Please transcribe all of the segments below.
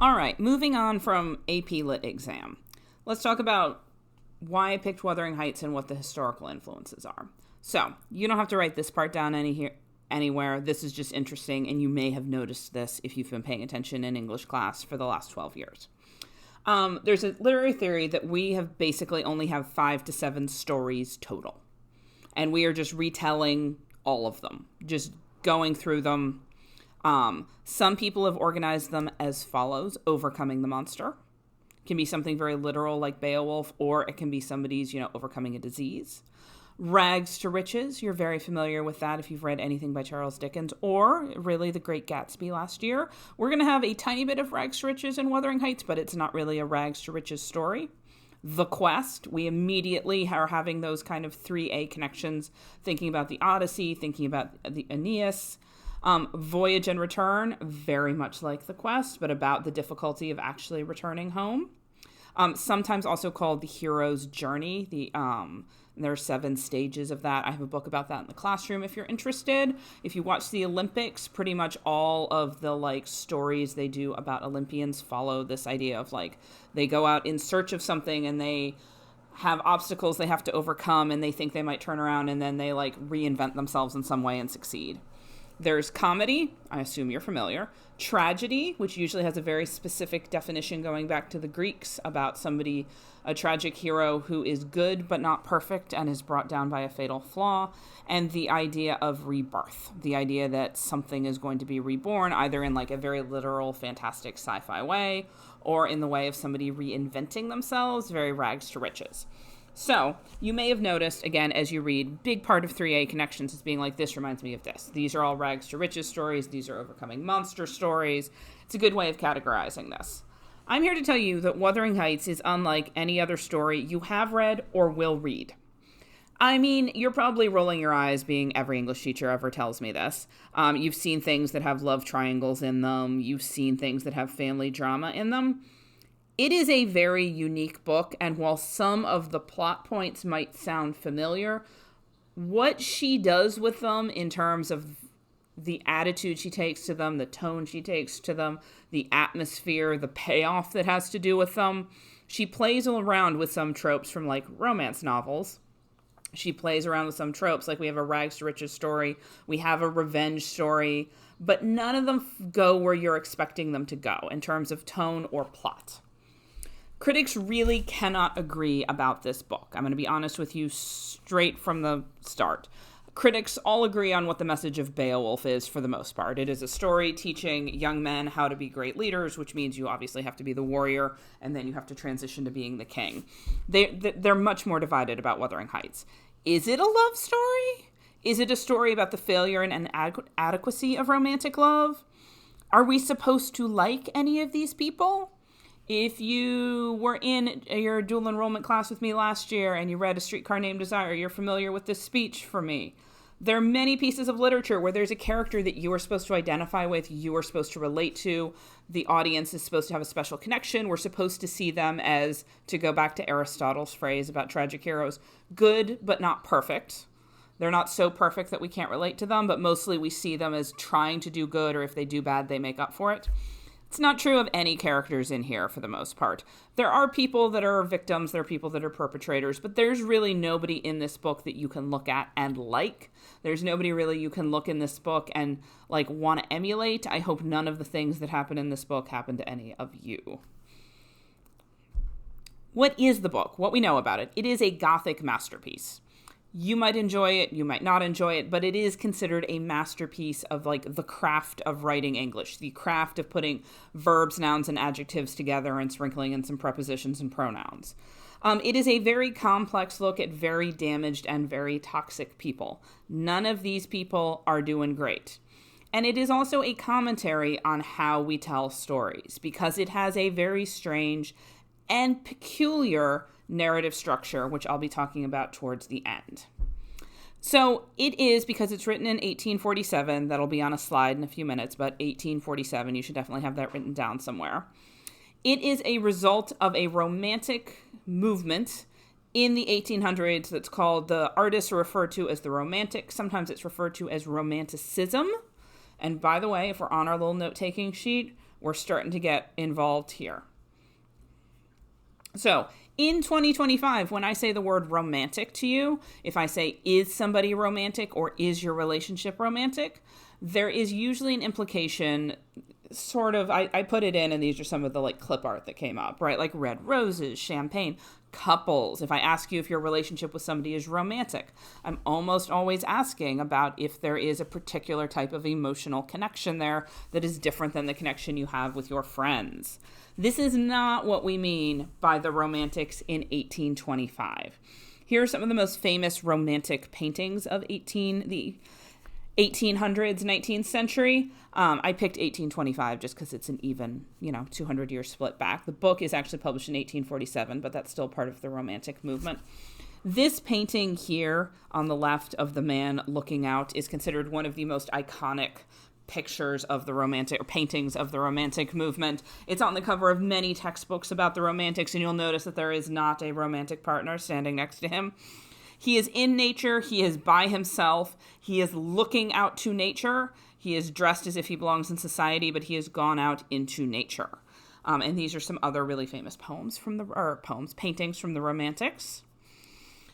All right, moving on from AP Lit exam. Let's talk about why I picked Wuthering Heights and what the historical influences are. So, you don't have to write this part down anywhere. This is just interesting, and you may have noticed this if you've been paying attention in English class for the last 12 years. There's a literary theory that we have basically only have 5 to 7 stories total. And we are just retelling all of them, just going through them. Some people have organized them as follows: overcoming the monster. It can be something very literal like Beowulf, or it can be somebody's, overcoming a disease. Rags to riches, you're very familiar with that if you've read anything by Charles Dickens, or really The Great Gatsby last year. We're going to have a tiny bit of rags to riches in Wuthering Heights, but it's not really a rags to riches story. The Quest, we immediately are having those kind of 3A connections, thinking about the Odyssey, thinking about the Aeneas. Voyage and Return, very much like The Quest, but about the difficulty of actually returning home. Sometimes also called the hero's journey. There are 7 stages of that. I have a book about that in the classroom if you're interested. If you watch the Olympics, pretty much all of the stories they do about Olympians follow this idea of they go out in search of something and they have obstacles they have to overcome and they think they might turn around and then they reinvent themselves in some way and succeed. There's comedy, I assume you're familiar. Tragedy, which usually has a very specific definition going back to the Greeks about somebody, a tragic hero who is good but not perfect and is brought down by a fatal flaw. And the idea of rebirth, the idea that something is going to be reborn either in a very literal, fantastic sci-fi way or in the way of somebody reinventing themselves, very rags to riches. So, you may have noticed, again, as you read, big part of 3A connections is being this reminds me of this. These are all rags to riches stories. These are overcoming monster stories. It's a good way of categorizing this. I'm here to tell you that Wuthering Heights is unlike any other story you have read or will read. I mean, you're probably rolling your eyes being every English teacher ever tells me this. You've seen things that have love triangles in them. You've seen things that have family drama in them. It is a very unique book, and while some of the plot points might sound familiar, what she does with them in terms of the attitude she takes to them, the tone she takes to them, the atmosphere, the payoff that has to do with them, she plays around with some tropes from romance novels. She plays around with some tropes, we have a rags to riches story, we have a revenge story, but none of them go where you're expecting them to go in terms of tone or plot. Critics really cannot agree about this book. I'm going to be honest with you straight from the start. Critics all agree on what the message of Beowulf is for the most part. It is a story teaching young men how to be great leaders, which means you obviously have to be the warrior, and then you have to transition to being the king. They're much more divided about Wuthering Heights. Is it a love story? Is it a story about the failure and inadequacy of romantic love? Are we supposed to like any of these people? If you were in your dual enrollment class with me last year and you read A Streetcar Named Desire, you're familiar with this speech from me. There are many pieces of literature where there's a character that you are supposed to identify with, you are supposed to relate to, the audience is supposed to have a special connection, we're supposed to see them as, to go back to Aristotle's phrase about tragic heroes, good but not perfect. They're not so perfect that we can't relate to them, but mostly we see them as trying to do good, or if they do bad, they make up for it. It's not true of any characters in here for the most part. There are people that are victims, there are people that are perpetrators, but there's really nobody in this book that you can look at and like. There's nobody really you can look in this book and want to emulate. I hope none of the things that happen in this book happen to any of you. What is the book? What we know about it? It is a Gothic masterpiece. You might enjoy it, you might not enjoy it, but it is considered a masterpiece of the craft of writing English, the craft of putting verbs, nouns, and adjectives together and sprinkling in some prepositions and pronouns. It is a very complex look at very damaged and very toxic people. None of these people are doing great. And it is also a commentary on how we tell stories, because it has a very strange and peculiar narrative structure, which I'll be talking about towards the end. So it is, because it's written in 1847, that'll be on a slide in a few minutes, but 1847, you should definitely have that written down somewhere. It is a result of a romantic movement in the 1800s that's called, the artists are referred to as the Romantic. Sometimes it's referred to as Romanticism. And by the way, if we're on our little note-taking sheet, we're starting to get involved here. So in 2025, when I say the word romantic to you, if I say, is somebody romantic or is your relationship romantic, there is usually an implication, sort of, I put it in, and these are some of the like clip art that came up, right? Like red roses, champagne, couples. If I ask you if your relationship with somebody is romantic, I'm almost always asking about if there is a particular type of emotional connection there that is different than the connection you have with your friends. This is not what we mean by the romantics in 1825. Here are some of the most famous romantic paintings of the 1800s, 19th century. I picked 1825 just because it's an even, 200-year split back. The book is actually published in 1847, but that's still part of the Romantic movement. This painting here on the left of the man looking out is considered one of the most iconic pictures of the Romantic, or paintings of the Romantic movement. It's on the cover of many textbooks about the Romantics, and you'll notice that there is not a romantic partner standing next to him. He is in nature. He is by himself. He is looking out to nature. He is dressed as if he belongs in society, but he has gone out into nature. And these are some other really famous paintings from the Romantics.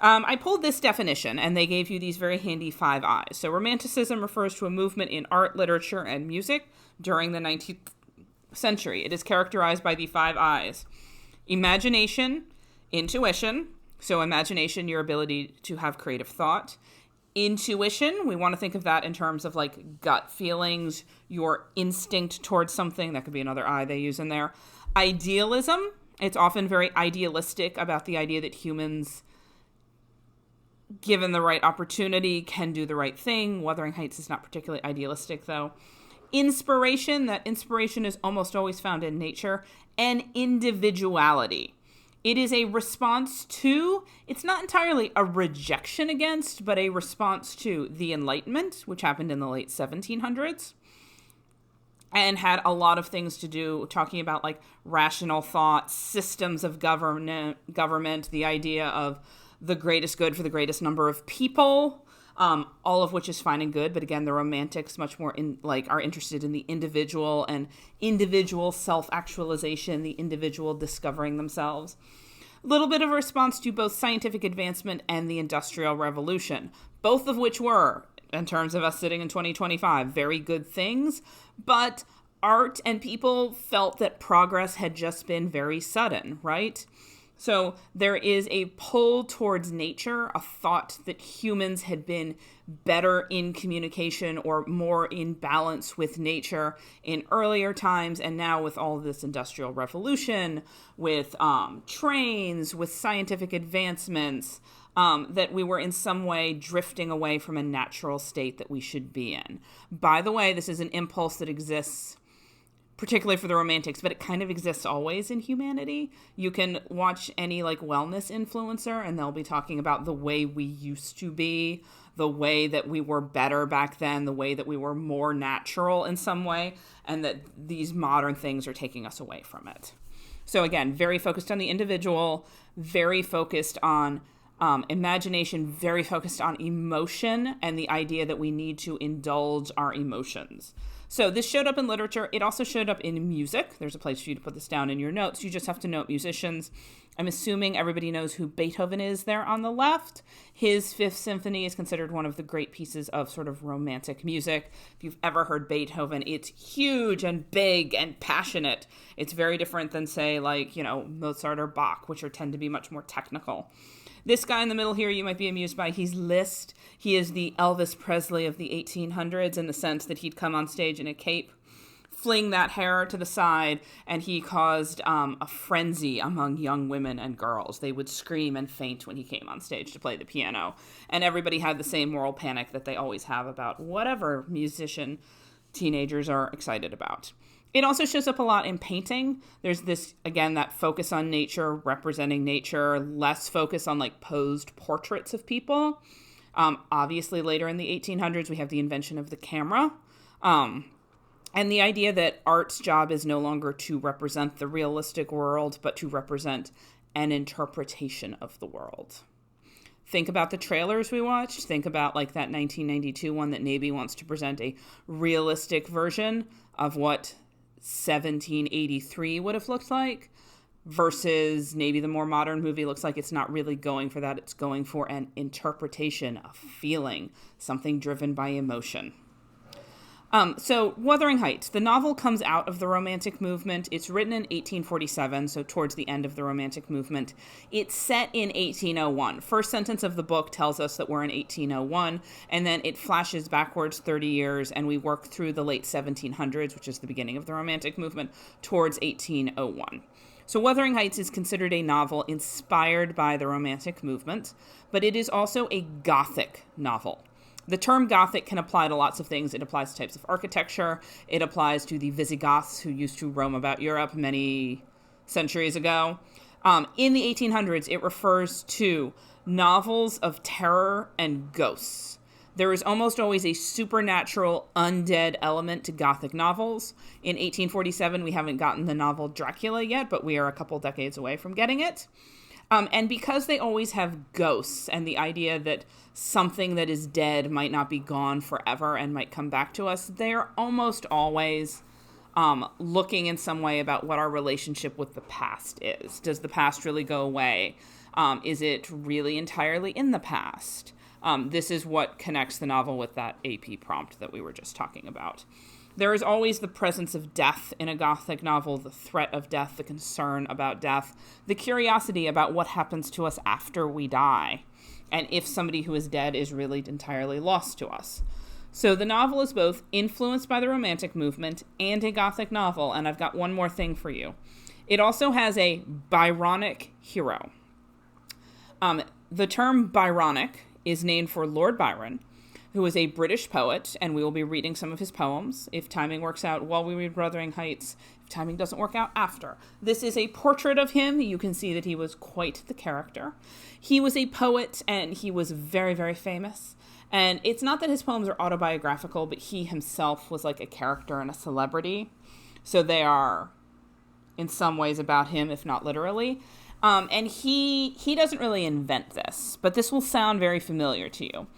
I pulled this definition, and they gave you these very handy 5 eyes. So Romanticism refers to a movement in art, literature, and music during the 19th century. It is characterized by the 5 eyes: imagination, intuition. So imagination, your ability to have creative thought. Intuition, we want to think of that in terms of like gut feelings, your instinct towards something. That could be another eye they use in there. Idealism, it's often very idealistic about the idea that humans, given the right opportunity, can do the right thing. Wuthering Heights is not particularly idealistic, though. Inspiration, that inspiration is almost always found in nature. And individuality. It is a response to, it's not entirely a rejection against, but a response to the Enlightenment, which happened in the late 1700s. And had a lot of things to do, talking about like rational thought, systems of government, the idea of the greatest good for the greatest number of people, all of which is fine and good. But again, the Romantics much more are interested in the individual and individual self-actualization, the individual discovering themselves. A little bit of a response to both scientific advancement and the Industrial Revolution, both of which were, in terms of us sitting in 2025, very good things. But art and people felt that progress had just been very sudden, right? So there is a pull towards nature, a thought that humans had been better in communication or more in balance with nature in earlier times. And now with all of this industrial revolution, with trains, with scientific advancements, that we were in some way drifting away from a natural state that we should be in. By the way, this is an impulse that exists particularly for the Romantics, but it kind of exists always in humanity. You can watch any like wellness influencer and they'll be talking about the way we used to be, the way that we were better back then, the way that we were more natural in some way, and that these modern things are taking us away from it. So again, very focused on the individual, very focused on imagination, very focused on emotion and the idea that we need to indulge our emotions. So this showed up in literature. It also showed up in music. There's a place for you to put this down in your notes. You just have to note musicians. I'm assuming everybody knows who Beethoven is there on the left. His Fifth Symphony is considered one of the great pieces of sort of romantic music. If you've ever heard Beethoven, it's huge and big and passionate. It's very different than, say, like, Mozart or Bach, which tend to be much more technical. This guy in the middle here, you might be amused by. He's Liszt. He is the Elvis Presley of the 1800s in the sense that he'd come on stage in a cape, fling that hair to the side, and he caused a frenzy among young women and girls. They would scream and faint when he came on stage to play the piano. And everybody had the same moral panic that they always have about whatever musician teenagers are excited about. It also shows up a lot in painting. There's this, again, that focus on nature, representing nature, less focus on like posed portraits of people. Obviously, later in the 1800s, we have the invention of the camera. And the idea that art's job is no longer to represent the realistic world, but to represent an interpretation of the world. Think about the trailers we watched. Think about like that 1992 one that Navy wants to present a realistic version of what 1783 would have looked like, versus maybe the more modern movie looks like it's not really going for that. It's going for an interpretation, a feeling, something driven by emotion. So Wuthering Heights, the novel comes out of the Romantic movement. It's written in 1847, so towards the end of the Romantic movement. It's set in 1801. First sentence of the book tells us that we're in 1801, and then it flashes backwards 30 years, and we work through the late 1700s, which is the beginning of the Romantic movement, towards 1801. So Wuthering Heights is considered a novel inspired by the Romantic movement, but it is also a Gothic novel. The term Gothic can apply to lots of things. It applies to types of architecture. It applies to the Visigoths who used to roam about Europe many centuries ago. In the 1800s, it refers to novels of terror and ghosts. There is almost always a supernatural, undead element to Gothic novels. In 1847, we haven't gotten the novel Dracula yet, but we are a couple decades away from getting it. And because they always have ghosts and the idea that something that is dead might not be gone forever and might come back to us, they're almost always looking in some way about what our relationship with the past is. Does the past really go away? Is it really entirely in the past? This is what connects the novel with that AP prompt that we were just talking about. There is always the presence of death in a Gothic novel, the threat of death, the concern about death, the curiosity about what happens to us after we die, and if somebody who is dead is really entirely lost to us. So the novel is both influenced by the Romantic movement and a Gothic novel, and I've got one more thing for you. It also has a Byronic hero. The term Byronic is named for Lord Byron, who is a British poet, and we will be reading some of his poems, if timing works out while we read Wuthering Heights, if timing doesn't work out after. This is a portrait of him. You can see that he was quite the character. He was a poet, and he was very, very famous. And it's not that his poems are autobiographical, but he himself was like a character and a celebrity. So they are, in some ways, about him, if not literally. And he doesn't really invent this, but this will sound very familiar to you.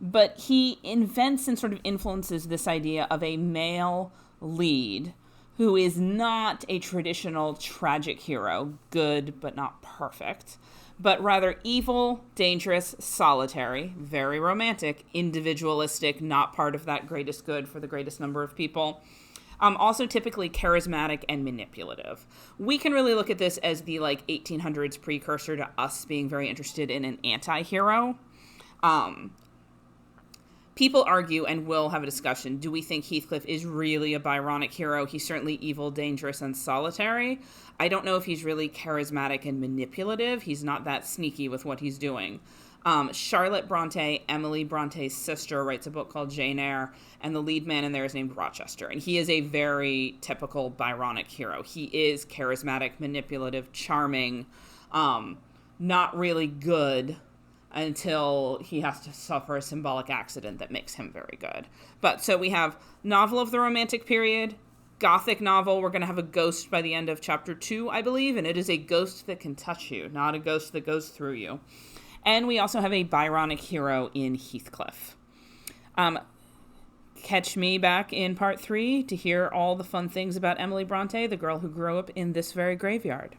But he invents and sort of influences this idea of a male lead who is not a traditional tragic hero, good but not perfect, but rather evil, dangerous, solitary, very romantic, individualistic, not part of that greatest good for the greatest number of people. Also typically charismatic and manipulative. We can really look at this as the 1800s precursor to us being very interested in an anti-hero. People argue, and we'll have a discussion, do we think Heathcliff is really a Byronic hero? He's certainly evil, dangerous, and solitary. I don't know if he's really charismatic and manipulative. He's not that sneaky with what he's doing. Charlotte Bronte, Emily Bronte's sister, writes a book called Jane Eyre, and the lead man in there is named Rochester. And he is a very typical Byronic hero. He is charismatic, manipulative, charming, not really good, until he has to suffer a symbolic accident that makes him very good. But so we have novel of the Romantic period, Gothic novel. We're going to have a ghost by the end of chapter 2, I believe, and it is a ghost that can touch you, not a ghost that goes through you. And we also have a Byronic hero in Heathcliff. Catch me back in part 3 to hear all the fun things about Emily Bronte, the girl who grew up in this very graveyard.